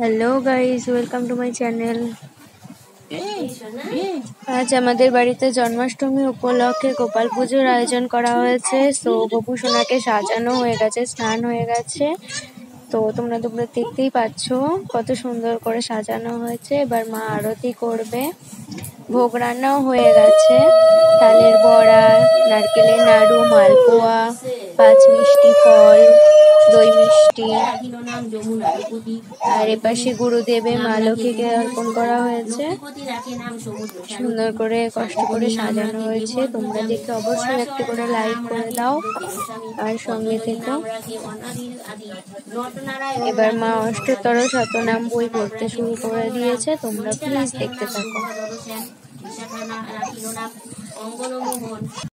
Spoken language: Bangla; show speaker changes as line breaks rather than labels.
Hello guys, welcome to my channel. আজ আমাদের বাড়িতে জন্মাষ্টমী উপলক্ষে গোপাল পুজোর আয়োজন করা হয়েছে। তো গোপু সোনাকে সাজানো হয়ে গেছে, স্নান হয়ে গেছে। তো তোমরা দেখতেই পাচ্ছ কত সুন্দর করে সাজানো হয়েছে। এবার মা আরতি করবে। ভোগ রান্নাও হয়ে গেছে, তালের বড়া, নারকেলের নাড়ু, মালপোয়া, 5 মিষ্টি ফল, দই মিষ্টি। আর এপাশে গুরুদেবে মা লক্ষ্মীকে অর্পণ করা হয়েছে। সুন্দর করে কষ্ট করে সাজানো হয়েছে। তোমরা দেখে অবশ্যই একটি করে লাইক করে দাও আর সঙ্গে থেকো। এবার মা অষ্টতর শতনাম বই পড়তে শুরু করে দিয়েছে। তোমরা প্লিজ দেখতে থাকো।